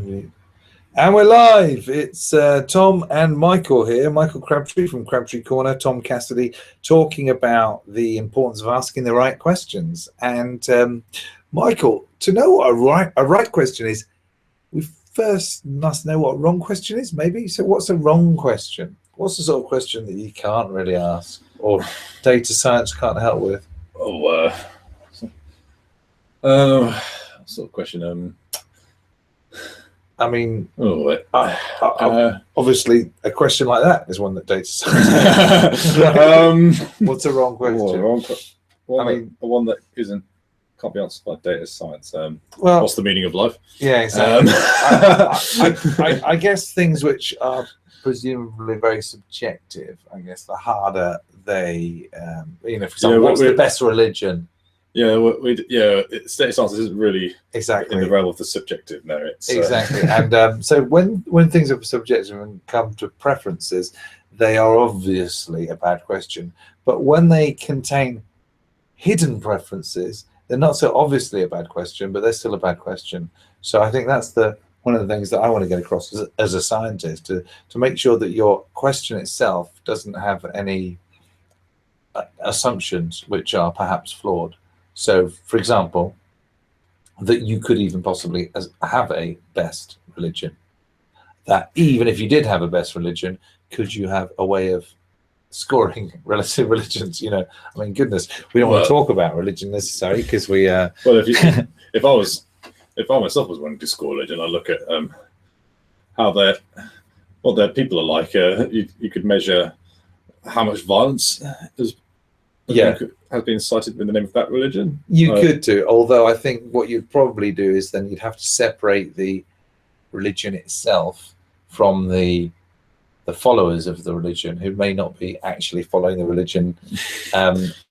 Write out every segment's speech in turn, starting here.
And we're live. It's Tom and Michael here. Michael Crabtree from Crabtree Corner, Tom Cassidy, talking about the importance of asking the right questions. And Michael, to know what a right question is, we first must know what a wrong question is, maybe. So what's a wrong question? What's the sort of question that you can't really ask or data science can't help with? Sort of question. I mean, obviously, a question like that is one that data science. What's a wrong question? One that can't be answered by data science. Well, what's the meaning of life? Yeah, exactly. I guess things which are presumably very subjective. I guess the harder they, for example, what's the best religion? Data science isn't really exactly in the realm of the subjective. No, it's exactly. And so when things are subjective and come to preferences, they are obviously a bad question. But when they contain hidden preferences, they're not so obviously a bad question, but they're still a bad question. So I think that's one of the things that I want to get across as a scientist, to make sure that your question itself doesn't have any assumptions which are perhaps flawed. So, for example, that you could even possibly have a best religion. That even if you did have a best religion, could you have a way of scoring relative religions? I mean, goodness, we don't want to talk about religion necessarily because we. Well, if I myself was wanting to score religion, I look at what their people are like. You could measure how much violence has been incited in the name of that religion. You could do, although I think what you'd probably do is then you'd have to separate the religion itself from the followers of the religion, who may not be actually following the religion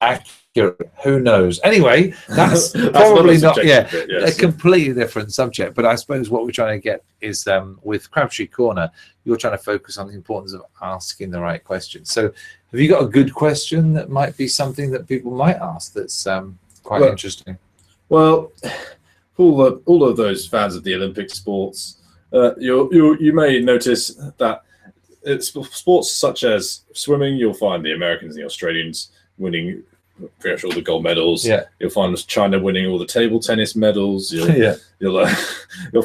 accurate. Who knows? Anyway, that's probably not a completely different subject. But I suppose what we're trying to get is with Crabtree Corner, you're trying to focus on the importance of asking the right question. So have you got a good question that might be something that people might ask that's quite interesting? Well, all of those fans of the Olympic sports, you may notice that it's sports such as swimming, you'll find the Americans and the Australians winning pretty much all the gold medals. Yeah. You'll find China winning all the table tennis medals. You'll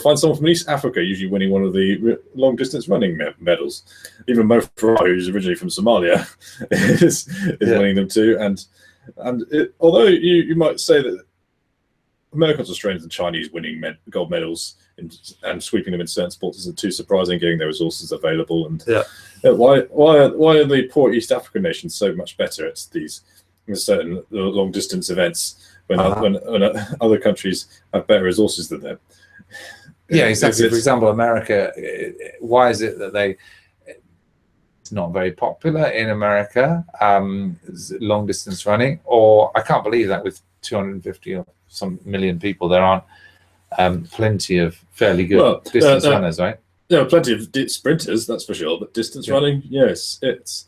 find someone from East Africa usually winning one of the long distance running medals. Even Mo Farah, who's originally from Somalia, is winning them too. And although you might say that Americans, Australians, and Chinese winning gold medals and sweeping them in certain sports isn't too surprising, getting their resources available. And why are the poor East African nations so much better at these certain long distance events when other countries have better resources than them? Yeah, exactly. For example, America, why is it that it's not very popular in America, long distance running? Or I can't believe that with 250 or some million people, there aren't plenty of fairly good distance runners, right? There are plenty of sprinters, that's for sure. But distance running, yes, it's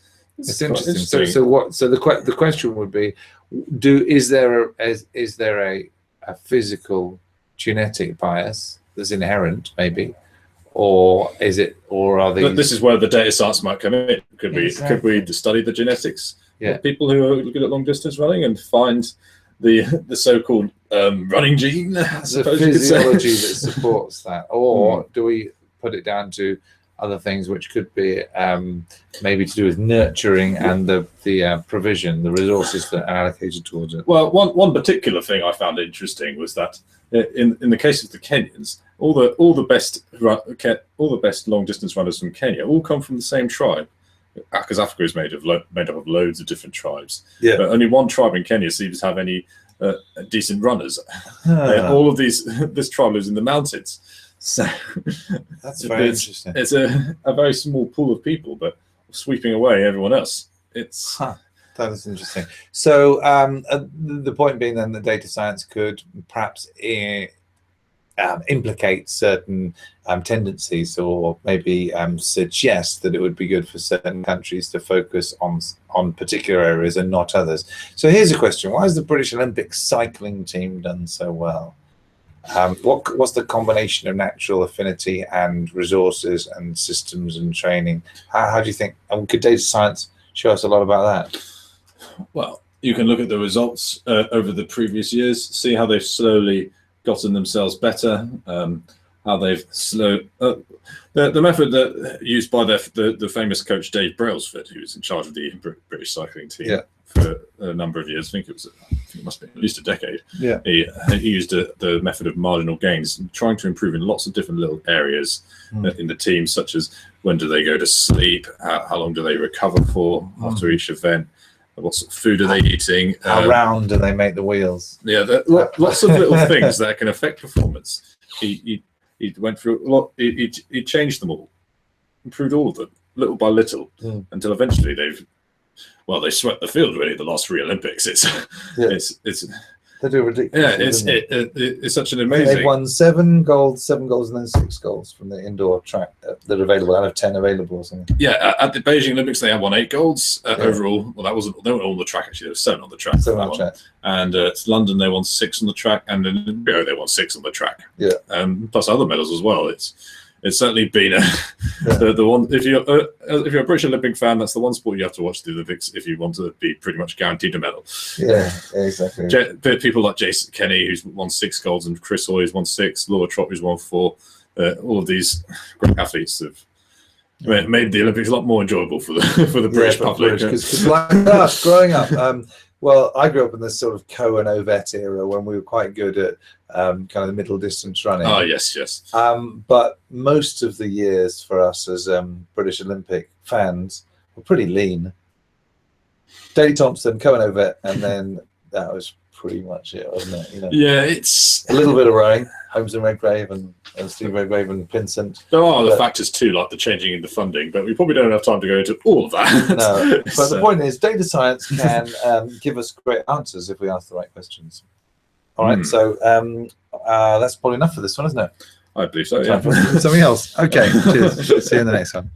interesting. So the question would be, is there a physical genetic bias that's inherent, maybe, or are these? This is where the data science might come in. Could we study the genetics of people who are good at long distance running and find the so-called running gene, the physiology that supports that, or do we put it down to other things which could be maybe to do with nurturing and the provision, the resources that are allocated towards it? Well, one particular thing I found interesting was that in the case of the Kenyans, all the best long distance runners from Kenya all come from the same tribe, because Africa is made up of loads of different tribes. Yeah. But only one tribe in Kenya seems to have any decent runners. All of this tribe lives in the mountains. So that's very interesting. It's a very small pool of people, but sweeping away everyone else. That is interesting. So the point being then that data science could perhaps implicate certain tendencies, or maybe suggest that it would be good for certain countries to focus on particular areas and not others. So here's a question: why has the British Olympic cycling team done so well? What's the combination of natural affinity and resources and systems and training? How do you think? And could data science show us a lot about that? Well, you can look at the results over the previous years, see how they've slowly gotten themselves better, how they've the method that used by the famous coach Dave Brailsford, who was in charge of the British cycling team for a number of years. I think it must be at least a decade. Yeah, he used the method of marginal gains, trying to improve in lots of different little areas in the team, such as when do they go to sleep, how long do they recover for after each event, what sort of food are they eating, how round do they make the wheels? Yeah, lots of little things that can affect performance. He went through a lot. He changed them all, improved all of them, little by little, until eventually they swept the field really. The last 3 Olympics, it's they do ridiculous. Yeah, it's such an amazing. They've won 7 golds, and then 6 golds from the indoor track that are available out of 10 available or something. Yeah, at the Beijing Olympics they had won 8 golds overall. Well, they weren't all on the track actually. There were 7 on the track. 7 on the track. And London they won 6 on the track, and in Rio they won 6 on the track. Yeah. Plus other medals as well. It's certainly been the one. If you're a British Olympic fan, that's the one sport you have to watch the Olympics if you want to be pretty much guaranteed a medal. Yeah, exactly. People like Jason Kenny, who's won 6 golds, and Chris Hoy, who's won 6. Laura Trott, who's won 4. All of these great athletes have made the Olympics a lot more enjoyable for the British public. Because like us growing up. Well, I grew up in this sort of Coe and Ovett era when we were quite good at kind of the middle distance running. Oh, yes. But most of the years for us as British Olympic fans were pretty lean. Daley Thompson, Coe and Ovett, and then that was pretty much it, wasn't it? Yeah, it's a little bit of rowing, Holmes and Redgrave and Steve Redgrave and Pinsent. There are other factors too, like the changing in the funding, but we probably don't have time to go into all of that. No, but the point is, data science can give us great answers if we ask the right questions. All right, so that's probably enough for this one, isn't it? I believe so. Time for something else. Okay, cheers. See you in the next one.